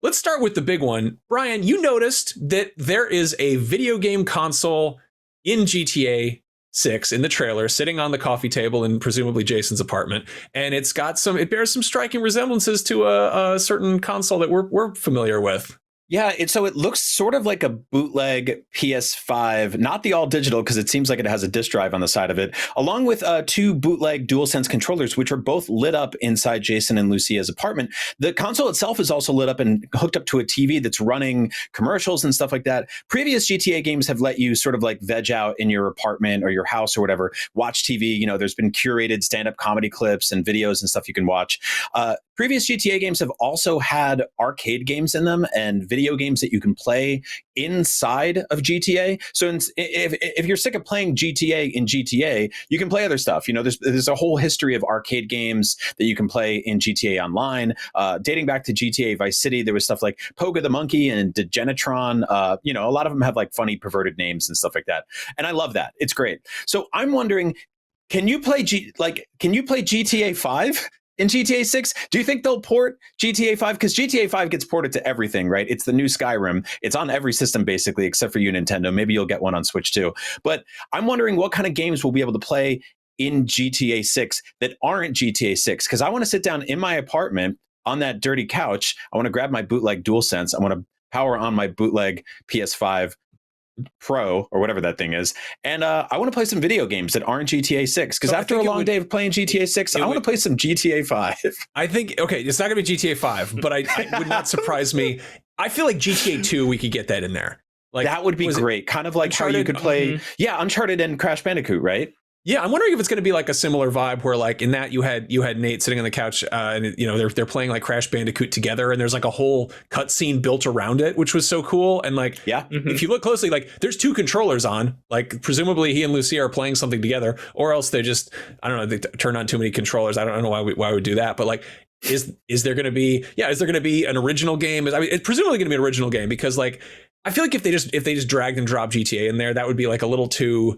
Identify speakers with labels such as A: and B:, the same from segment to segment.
A: let's start with the big one. Brian, you noticed that there is a video game console in GTA 6 in the trailer sitting on the coffee table in presumably Jason's apartment, and it bears some striking resemblances to a certain console that we're familiar with.
B: Yeah, so it looks sort of like a bootleg PS5, not the all digital, because it seems like it has a disk drive on the side of it, along with two bootleg DualSense controllers, which are both lit up inside Jason and Lucia's apartment. The console itself is also lit up and hooked up to a TV that's running commercials and stuff like that. Previous GTA games have let you sort of like veg out in your apartment or your house or whatever, watch TV. You know, there's been curated stand-up comedy clips and videos and stuff you can watch. Previous GTA games have also had arcade games in them and video games that you can play inside of GTA. So if you're sick of playing GTA in GTA, you can play other stuff. You know, there's a whole history of arcade games that you can play in GTA Online. Dating back to GTA Vice City, there was stuff like Poga the Monkey and Degenitron. You know, a lot of them have like funny perverted names and stuff like that. And I love that. It's great. So I'm wondering, can you play GTA 5? In GTA 6, do you think they'll port GTA 5? Because GTA 5 gets ported to everything, right? It's the new Skyrim. It's on every system, basically, except for you, Nintendo. Maybe you'll get one on Switch, too. But I'm wondering what kind of games we'll be able to play in GTA 6 that aren't GTA 6. Because I want to sit down in my apartment on that dirty couch. I want to grab my bootleg DualSense. I want to power on my bootleg PS5 Pro or whatever that thing is, and I want to play some video games that aren't GTA 6, because after a long day of playing GTA 6, I want to play some GTA 5.
A: I think, okay, it's not gonna be GTA 5, but I would not surprise me. I feel like GTA 2, we could get that in there. Like,
B: that would be great. Kind of like Uncharted? How you could play Uncharted and Crash Bandicoot, right?
A: Yeah, I'm wondering if it's going to be like a similar vibe where, like, in that you had Nate sitting on the couch, and you know they're playing like Crash Bandicoot together, and there's like a whole cutscene built around it, which was so cool. And like, if you look closely, like there's two controllers on, like presumably he and Lucia are playing something together, or else they just, I don't know, they turn on too many controllers. I don't know why we would do that, but like, is there going to be an original game? I mean, it's presumably going to be an original game, because like I feel like if they just dragged and dropped GTA in there, that would be like a little too,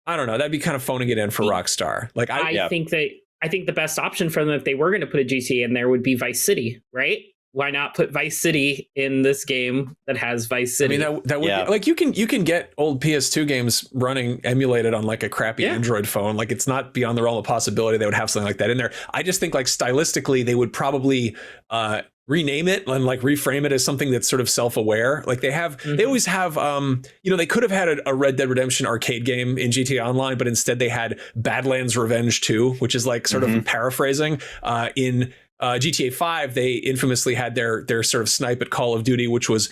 A: I don't know. That'd be kind of phoning it in for Rockstar. Like,
C: I think the best option for them, if they were going to put a GTA in there, would be Vice City, right? Why not put Vice City in this game that has Vice City?
A: I mean, that would be, like, you can get old PS2 games running emulated on like a crappy Android phone. Like, it's not beyond the realm of possibility they would have something like that in there. I just think like stylistically they would probably rename it and like reframe it as something that's sort of self-aware. Like they always have, they could have had a Red Dead Redemption arcade game in GTA Online, but instead they had Badlands Revenge 2, which is like sort of paraphrasing. In GTA 5, they infamously had their sort of snipe at Call of Duty, which was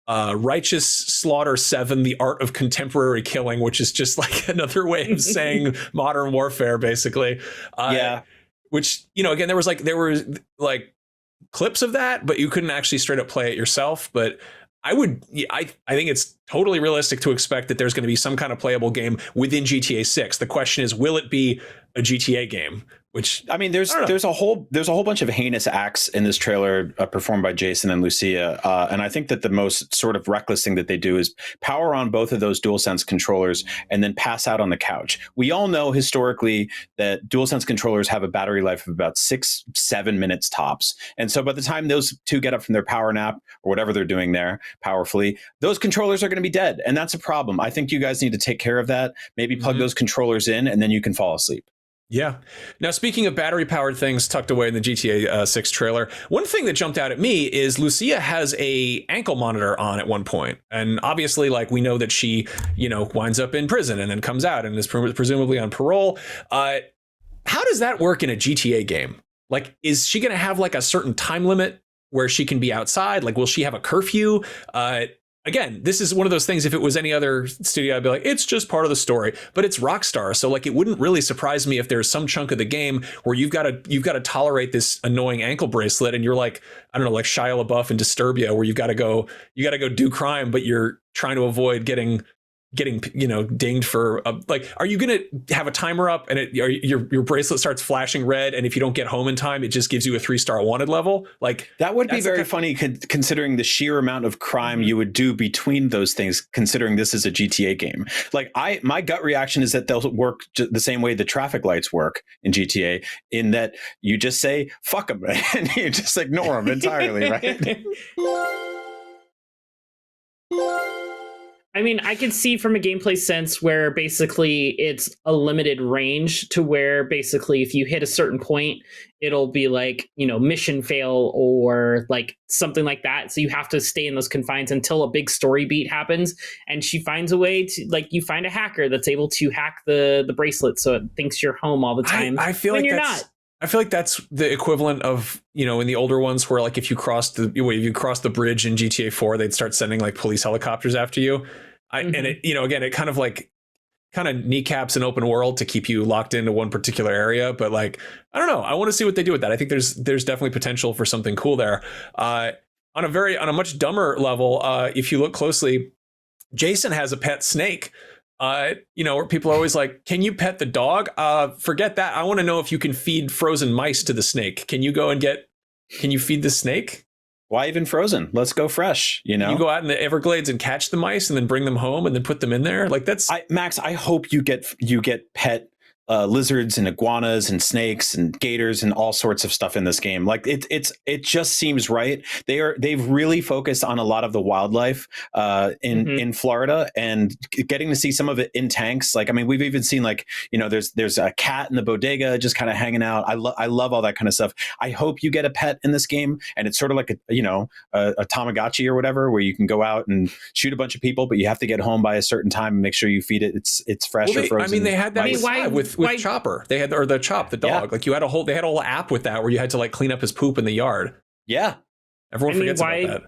A: Righteous Slaughter 7, The Art of Contemporary Killing, which is just like another way of saying modern warfare, basically. Which, again, there were clips of that, but you couldn't actually straight up play it yourself. But I think it's totally realistic to expect that there's going to be some kind of playable game within GTA 6. The question is, will it be a GTA game? Which, I mean, there's a whole bunch of heinous acts in this trailer performed by Jason and Lucia, and I think that the most sort of reckless thing that they do is power on both of those DualSense controllers and then pass out on the couch. We all know historically that DualSense controllers have a battery life of about 6-7 minutes tops, and so by the time those two get up from their power nap or whatever they're doing there powerfully, those controllers are going to be dead, and that's a problem. I think you guys need to take care of that. Maybe plug those controllers in, and then you can fall asleep. Yeah. Now, speaking of battery-powered things tucked away in the GTA 6 trailer, one thing that jumped out at me is Lucia has a ankle monitor on at one point. And obviously, like, we know that she, winds up in prison and then comes out and is presumably on parole. How does that work in a GTA game? Like, is she going to have like a certain time limit where she can be outside? Like, will she have a curfew? Again, this is one of those things, if it was any other studio, I'd be like, it's just part of the story, but it's Rockstar. So like, it wouldn't really surprise me if there's some chunk of the game where you've got to tolerate this annoying ankle bracelet. And you're like, I don't know, like Shia LaBeouf in Disturbia, where you got to go do crime, but you're trying to avoid getting getting, dinged for like, are you going to have a timer up and your bracelet starts flashing red, and if you don't get home in time, it just gives you a 3-star wanted level? Like,
B: that would be very funny considering the sheer amount of crime you would do between those things, considering this is a GTA game. Like, my gut reaction is that they'll work the same way the traffic lights work in GTA, in that you just say fuck them and you just ignore them entirely, right?
C: I mean, I could see from a gameplay sense where basically it's a limited range, to where basically if you hit a certain point, it'll be like, mission fail or like something like that. So you have to stay in those confines until a big story beat happens. And she finds a way to, like, you find a hacker that's able to hack the bracelet so it thinks you're home all the time.
A: I feel
C: when
A: like
C: you're not.
A: I feel like that's the equivalent of, in the older ones where, like, if you cross the bridge in GTA 4, they'd start sending like police helicopters after you. And it, again, it kind of kneecaps an open world to keep you locked into one particular area. But like, I don't know. I want to see what they do with that. I think there's definitely potential for something cool there. On a much dumber level, if you look closely, Jason has a pet snake. Where people are always like, can you pet the dog? Forget that. I want to know if you can feed frozen mice to the snake. Can you feed the snake?
B: Why even frozen? Let's go fresh. You
A: go out in the Everglades and catch the mice and then bring them home and then put them in there. Like, that's
B: Max. I hope you get pet lizards and iguanas and snakes and gators and all sorts of stuff in this game. Like, it just seems right. They've really focused on a lot of the wildlife in Florida, and getting to see some of it in tanks. Like, I mean, we've even seen, like, there's a cat in the bodega just kind of hanging out. I love all that kind of stuff. I hope you get a pet in this game, and it's sort of like a Tamagotchi or whatever, where you can go out and shoot a bunch of people, but you have to get home by a certain time and make sure you feed it. It's fresh or frozen.
A: I mean, they had that with Chopper. They had the Chop, the dog. Yeah. Like, they had a whole app with that where you had to like clean up his poop in the yard.
B: Yeah.
A: Everyone forgets about that.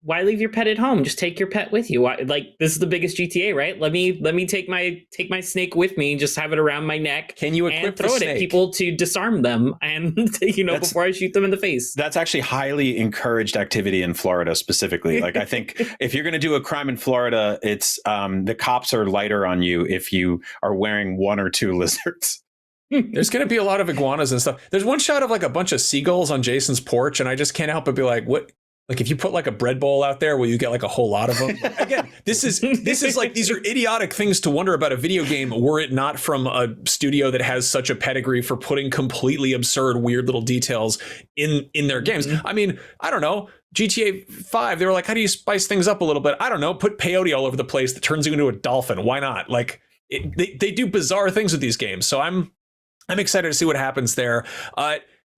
C: Why leave your pet at home? Just take your pet with you. Like, this is the biggest GTA, right? Let me take my snake with me and just have it around my neck.
A: Can you equip
C: and throw it at people to disarm them and before I shoot them in the face?
B: That's actually highly encouraged activity in Florida specifically. Like, I think if you're going to do a crime in Florida, it's the cops are lighter on you if you are wearing 1 or 2 lizards.
A: There's going to be a lot of iguanas and stuff. There's one shot of like a bunch of seagulls on Jason's porch, and I just can't help but be like, what? Like, if you put like a bread bowl out there, will you get like a whole lot of them? Again, this is like, these are idiotic things to wonder about a video game, were it not from a studio that has such a pedigree for putting completely absurd, weird little details in their games. I mean, I don't know. GTA 5, they were like, how do you spice things up a little bit? I don't know. Put peyote all over the place that turns you into a dolphin. Why not? Like, they do bizarre things with these games. So I'm excited to see what happens there.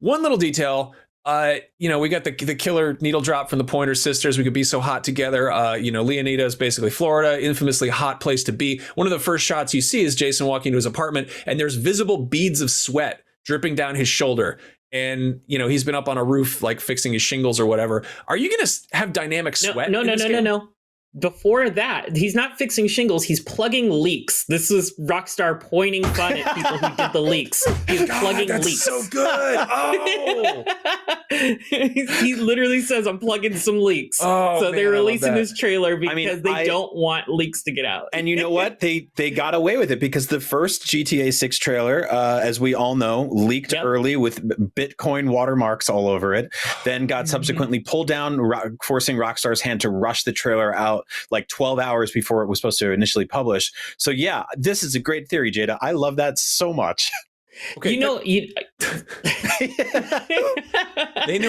A: One little detail. We got the killer needle drop from the Pointer Sisters. We could be so hot together. Leonida is basically Florida, infamously hot place to be. One of the first shots you see is Jason walking to his apartment, and there's visible beads of sweat dripping down his shoulder. And, he's been up on a roof, like fixing his shingles or whatever. Are you going to have dynamic sweat?
C: No. Before that, he's not fixing shingles. He's plugging leaks. This is Rockstar pointing fun at people who did the leaks. He's plugging
A: that's
C: leaks.
A: So good. Oh,
C: he literally says, "I'm plugging some leaks."
A: Oh,
C: so
A: man,
C: they're releasing this trailer because
B: they
C: don't want leaks to get out.
B: And you know what? They got away with it because the first GTA 6 trailer, as we all know, leaked early with Bitcoin watermarks all over it. Then got subsequently pulled down, forcing Rockstar's hand to rush the trailer out like 12 hours before it was supposed to initially publish. So yeah, this is a great theory, Jada. I love that so much.
A: Okay, they knew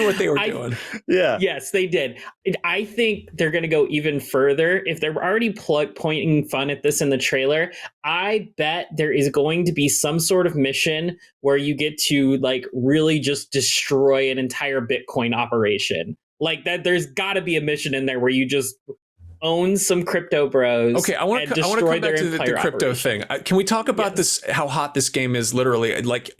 A: what they were doing.
B: Yeah.
C: Yes, they did. I think they're going to go even further. If they're already pointing fun at this in the trailer, I bet there is going to be some sort of mission where you get to like really just destroy an entire Bitcoin operation. Like that, there's got to be a mission in there where you just own some crypto bros.
A: Okay, I want to come back to the crypto thing. Can we talk about this? How hot this game is? Literally, like,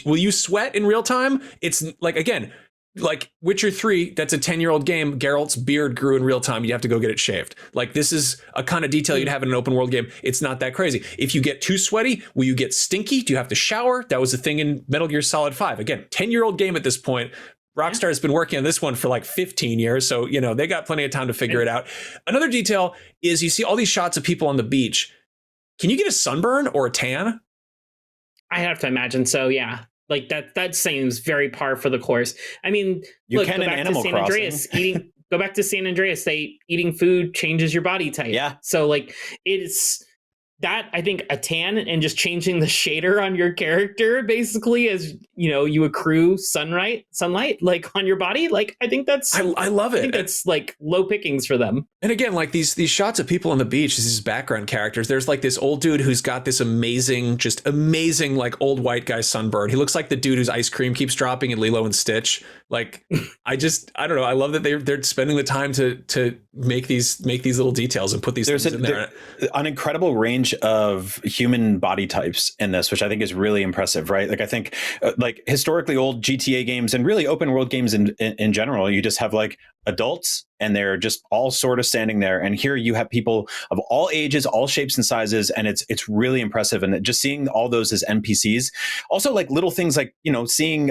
A: will you sweat in real time? It's like, again, like Witcher 3. That's a 10-year-old game. Geralt's beard grew in real time. You have to go get it shaved. Like, this is a kind of detail you'd have in an open world game. It's not that crazy. If you get too sweaty, will you get stinky? Do you have to shower? That was a thing in Metal Gear Solid 5. Again, 10-year-old game at this point. Rockstar has been working on this one for like 15 years. So, you know, they got plenty of time to figure it out. Another detail is you see all these shots of people on the beach. Can you get a sunburn or a tan?
C: I have to imagine so, yeah. Like that seems very par for the course. I mean,
B: you
C: look,
B: can
C: go
B: in
C: back
B: Animal
C: to San
B: Crossing.
C: Andreas, go back to San Andreas, eating food changes your body type.
B: Yeah.
C: So like it's that, I think a tan and just changing the shader on your character basically as you know you accrue sunlight like on your body. Like I think that's
A: I love it.
C: I think that's like low pickings for them.
A: And again, like these shots of people on the beach, these background characters. There's like this old dude who's got this amazing like old white guy sunburn. He looks like the dude whose ice cream keeps dropping in Lilo and Stitch. Like I don't know. I love that they're spending the time to make these little details and put these things in there.
B: An incredible range of human body types in this, which I think is really impressive, right? Like I think like historically old GTA games and really open world games in general, you just have like adults and they're just all sort of standing there. And here you have people of all ages, all shapes and sizes. And it's really impressive. And just seeing all those as NPCs, also like little things like, you know, seeing,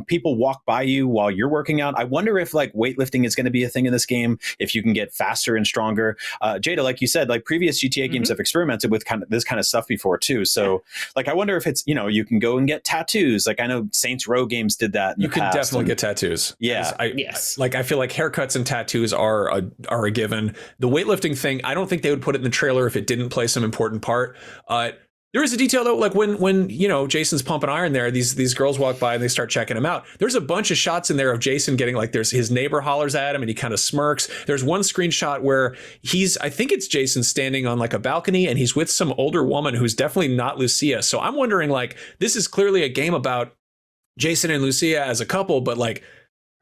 B: people walk by you while you're working out. I wonder if like weightlifting is going to be a thing in this game, if you can get faster and stronger. Jada, like you said, like previous GTA games have experimented with kind of this kind of stuff before too. So like, I wonder if it's, you know, you can go and get tattoos. Like I know Saints Row games did that.
A: You can definitely get tattoos.
B: Yeah.
C: Yes.
A: Like I feel like haircuts and tattoos are a given. The weightlifting thing, I don't think they would put it in the trailer if it didn't play some important part. There is a detail though, like when you know Jason's pumping iron there, these girls walk by and they start checking him out. There's a bunch of shots in there of Jason getting like there's his neighbor hollers at him and he kind of smirks. There's one screenshot where I think it's Jason standing on like a balcony and he's with some older woman who's definitely not Lucia. So I'm wondering like this is clearly a game about Jason and Lucia as a couple, but like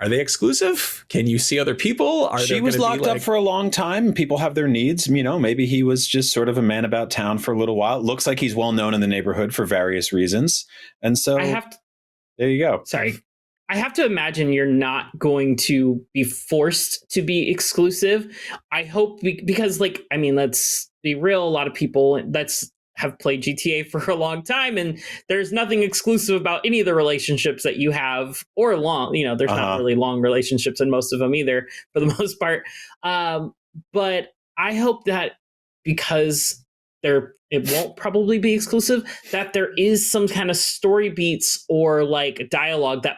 A: are they exclusive? Can you see other people?
B: She was locked up for a long time. People have their needs. You know, maybe he was just sort of a man about town for a little while. It looks like he's well known in the neighborhood for various reasons. And so there you go.
C: Sorry. I have to imagine you're not going to be forced to be exclusive. I hope because like, I mean, let's be real. A lot of people have played GTA for a long time and there's nothing exclusive about any of the relationships that you have or long, you know, there's not really long relationships in most of them either for the most part. But I hope that because it won't probably be exclusive, that there is some kind of story beats or like dialogue that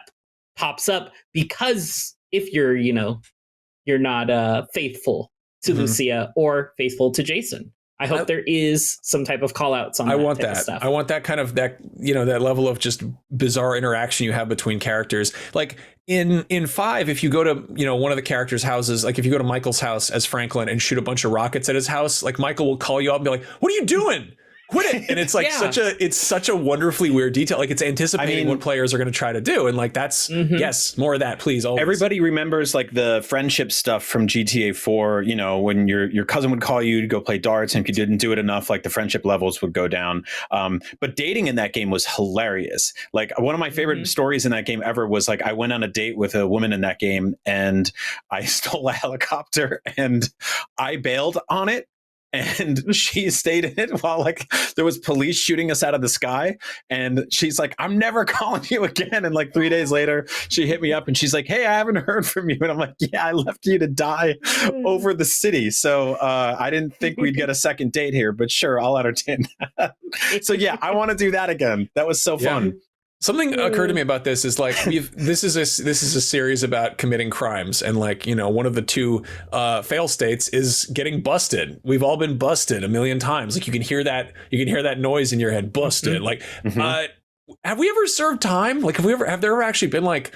C: pops up because if you're not faithful to Lucia or faithful to Jason. I hope there is some type of call outs on
A: I
C: that
A: want
C: type
A: that.
C: of stuff.
A: I want that kind of that level of just bizarre interaction you have between characters. Like in 5, if you go to, you know, one of the characters' houses, like if you go to Michael's house as Franklin and shoot a bunch of rockets at his house, like Michael will call you up and be like, "What are you doing? Quit it!" And it's like such a wonderfully weird detail. Like it's anticipating what players are going to try to do, and like that's yes, more of that, please. Always.
B: Everybody remembers like the friendship stuff from GTA 4. You know, when your cousin would call you to go play darts, and if you didn't do it enough, like the friendship levels would go down. But dating in that game was hilarious. Like one of my favorite stories in that game ever was like I went on a date with a woman in that game, and I stole a helicopter, and I bailed on it. And she stayed in it while like there was police shooting us out of the sky. And she's like, "I'm never calling you again." And like 3 days later, she hit me up and she's like, "Hey, I haven't heard from you." And I'm like, "Yeah, I left you to die over the city. So I didn't think we'd get a second date here, but sure, I'll entertain that." So yeah, I want to do that again. That was so fun.
A: Something occurred to me about this is like this is a series about committing crimes, and like, you know, one of the two fail states is getting busted. We've all been busted a million times. Like you can hear that noise in your head, busted. Like have we ever served time? Like have there ever actually been like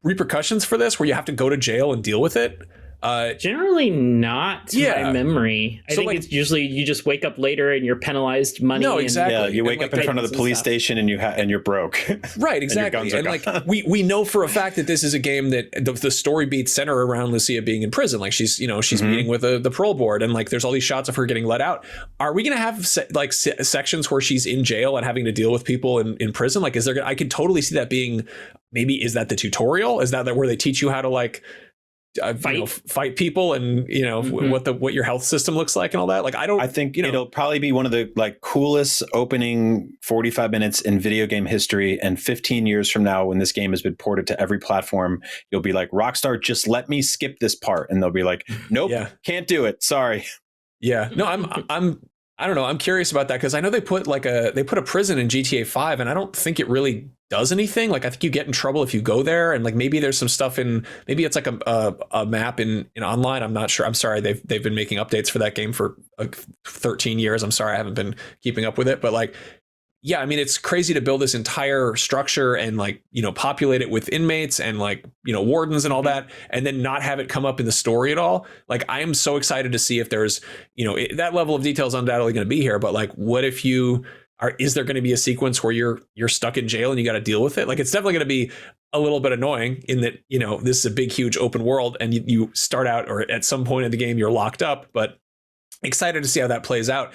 A: repercussions for this where you have to go to jail and deal with it?
C: Generally not to my memory. I think like, it's usually you just wake up later and you're penalized money.
A: No, exactly.
B: Yeah, you wake up in front of the police station and you're broke.
A: Right, exactly. And like we know for a fact that this is a game that the story beats center around Lucia being in prison. Like she's meeting with the parole board, and like there's all these shots of her getting let out. Are we going to have sections where she's in jail and having to deal with people in prison? Like I could totally see that being, maybe is that the tutorial? Is that where they teach you how to like fight people and what your health system looks like and all that. Like I think
B: it'll probably be one of the like coolest opening 45 minutes in video game history. And 15 years from now, when this game has been ported to every platform, you'll be like, Rockstar, just let me skip this part, and they'll be like, nope, can't do it, sorry.
A: Yeah, no, I don't know. I'm curious about that because I know they put a prison in GTA 5, and I don't think it really does anything. Like I think you get in trouble if you go there, and like maybe there's some stuff maybe it's like a map in online. I'm not sure. I'm sorry. They've been making updates for that game for like 13 years. I'm sorry, I haven't been keeping up with it, but like. Yeah, I mean, it's crazy to build this entire structure and like, populate it with inmates and like, wardens and all that, and then not have it come up in the story at all. Like, I am so excited to see if there's, that level of detail is undoubtedly going to be here. But like, what if is there going to be a sequence where you're stuck in jail and you got to deal with it? Like, it's definitely going to be a little bit annoying in that, this is a big, huge open world and you start out, or at some point in the game, you're locked up, but excited to see how that plays out.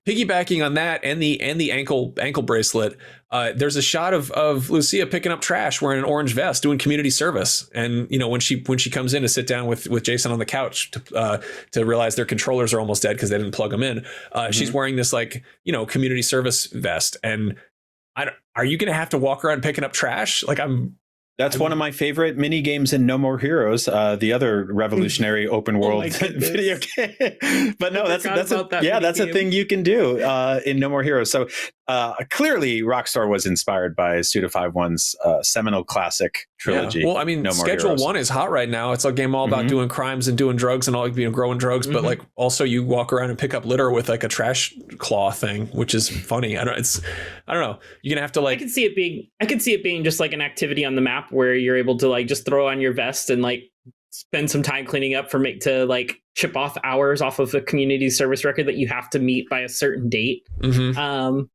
A: Piggybacking on that and the ankle bracelet, there's a shot of Lucia picking up trash wearing an orange vest doing community service. And when she comes in to sit down with Jason on the couch to realize their controllers are almost dead because they didn't plug them in, she's wearing this like community service vest. And are you going to have to walk around picking up trash? Like
B: That's one of my favorite mini games in No More Heroes, the other revolutionary open world video game. But no, that's a thing you can do in No More Heroes. So clearly, Rockstar was inspired by Suda51's seminal classic trilogy.
A: Yeah. Well, I mean, Schedule 1 is hot right now. It's a game all about doing crimes and doing drugs and all, growing drugs. But like, also you walk around and pick up litter with like a trash claw thing, which is funny. I don't know. You're gonna have to like.
C: I can see it being just like an activity on the map where you're able to like just throw on your vest and like spend some time cleaning up to like chip off hours off of a community service record that you have to meet by a certain date in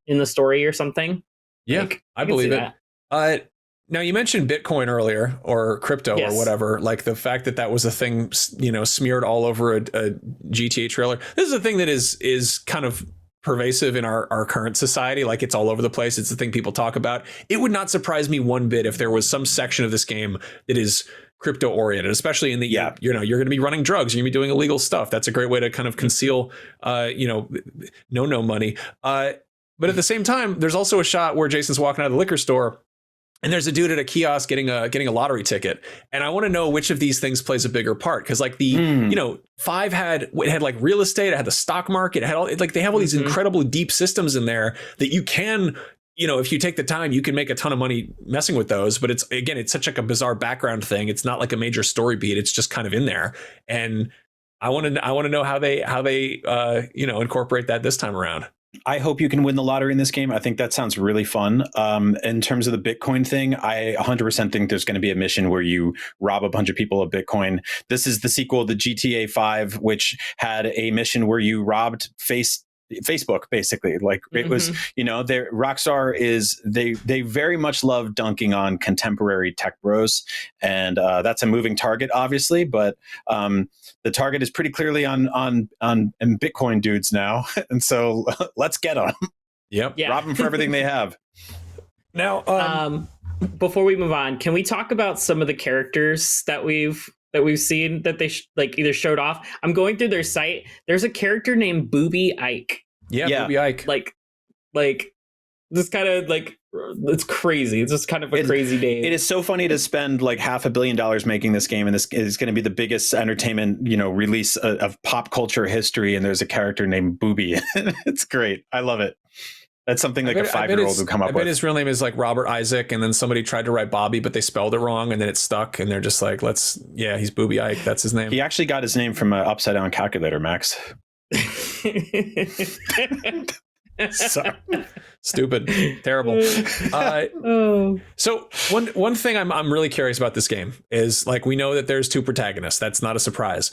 C: the story or something.
A: Yeah,
C: like,
A: I believe it. Now you mentioned Bitcoin earlier or crypto or whatever, like the fact that was a thing, smeared all over a GTA trailer. This is a thing that is kind of pervasive in our current society. Like it's all over the place. It's the thing people talk about. It would not surprise me one bit if there was some section of this game that is crypto oriented, especially in the, you're going to be running drugs. You're going to be doing illegal stuff. That's a great way to kind of conceal, no money. But at the same time, there's also a shot where Jason's walking out of the liquor store and there's a dude at a kiosk getting a lottery ticket. And I want to know which of these things plays a bigger part. Because like the, 5 had like real estate, it had the stock market, it had all, like they have all these incredibly deep systems in there that you can, if you take the time, you can make a ton of money messing with those. But it's such like a bizarre background thing. It's not like a major story beat. It's just kind of in there. And I want to know how they incorporate that this time around.
B: I hope you can win the lottery in this game. I think that sounds really fun. In terms of the Bitcoin thing, I 100% think there's going to be a mission where you rob a bunch of people of Bitcoin. This is the sequel to GTA 5, which had a mission where you robbed Facebook, basically. Like it was, Rockstar is they very much love dunking on contemporary tech bros, and that's a moving target, obviously. But the target is pretty clearly on Bitcoin dudes now, and so let's get them.
A: Yep,
B: rob them for everything they have.
A: Now,
C: before we move on, can we talk about some of the characters that we've seen that they either showed off? I'm going through their site. There's a character named Booby Ike.
A: Yeah. Booby Ike.
C: Like this kind of like, it's crazy. It's just kind of a crazy day.
B: It is so funny to spend like $500 million making this game, and this is going to be the biggest entertainment, release of pop culture history. And there's a character named Booby. It's great. I love it. That's something like a 5-year-old would come up with.
A: I bet his real name is like Robert Isaac, and then somebody tried to write Bobby, but they spelled it wrong, and then it stuck, and they're just like, he's Booby Ike. That's his name.
B: He actually got his name from an upside-down calculator, Max.
A: Stupid. Terrible. So one thing I'm really curious about this game is, like, we know that there's 2 protagonists. That's not a surprise.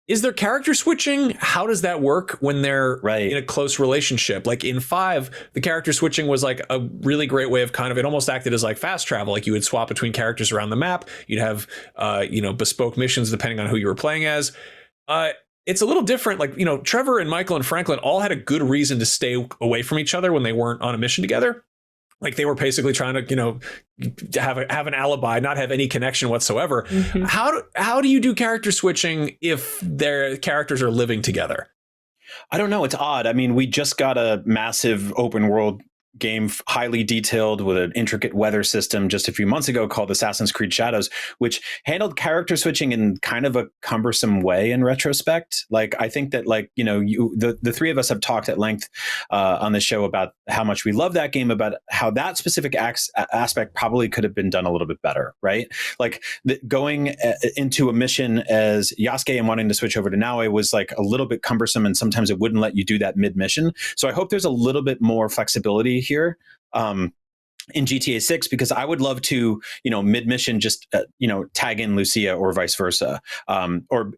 A: Is there character switching? How does that work when they're in a close relationship? Like in 5, the character switching was like a really great way of it almost acted as like fast travel. Like you would swap between characters around the map. You'd have, bespoke missions depending on who you were playing as. It's a little different. Like, Trevor and Michael and Franklin all had a good reason to stay away from each other when they weren't on a mission together. Like they were basically trying to, have an alibi, not have any connection whatsoever.
C: Mhm.
A: How do you do character switching if their characters are living together?
B: I don't know. It's odd. I mean, we just got a massive open world game, highly detailed with an intricate weather system just a few months ago called Assassin's Creed Shadows, which handled character switching in kind of a cumbersome way in retrospect. Like, I think that the three of us have talked at length on the show about how much we love that game, about how that specific aspect probably could have been done a little bit better, right? Like going into a mission as Yasuke and wanting to switch over to Naue was like a little bit cumbersome, and sometimes it wouldn't let you do that mid-mission. So I hope there's a little bit more flexibility here in GTA 6, because I would love to, mid-mission just, tag in Lucia or vice versa. Or,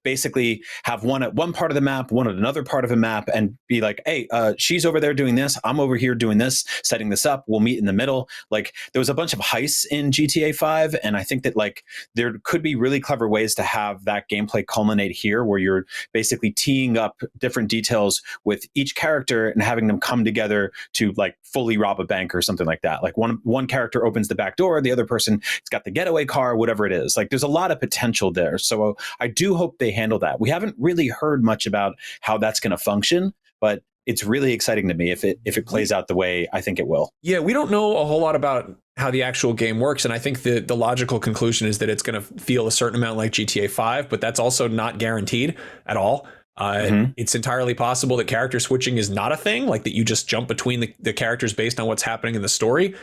B: basically have one at one part of the map, one at another part of a map, and be like, hey, she's over there doing this, I'm over here doing this, setting this up, we'll meet in the middle. Like there was a bunch of heists in GTA 5, and I think that like there could be really clever ways to have that gameplay culminate here, where you're basically teeing up different details with each character and having them come together to like fully rob a bank or something like that. Like one character opens the back door, the other person has got the getaway car, whatever it is. Like there's a lot of potential there. So I do hope they handle that. We haven't really heard much about how that's going to function, but it's really exciting to me if it plays out the way I think it will.
A: Yeah, we don't know a whole lot about how the actual game works, and I think the logical conclusion is that it's going to feel a certain amount like GTA 5, but that's also not guaranteed at all. It's entirely possible that character switching is not a thing, like that you just jump between the characters based on what's happening in the story,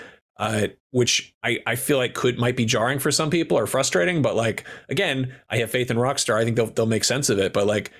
A: which I feel like might be jarring for some people or frustrating. But like, again, I have faith in Rockstar. I think they'll make sense of it. But like,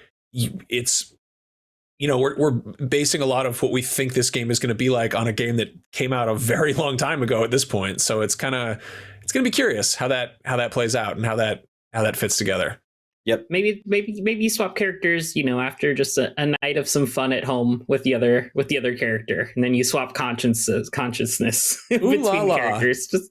A: we're basing a lot of what we think this game is going to be like on a game that came out a very long time ago at this point. So it's going to be curious how that plays out and how that fits together.
B: Yep.
C: Maybe you swap characters, after just a night of some fun at home with the other character, and then you swap consciousness between characters. Just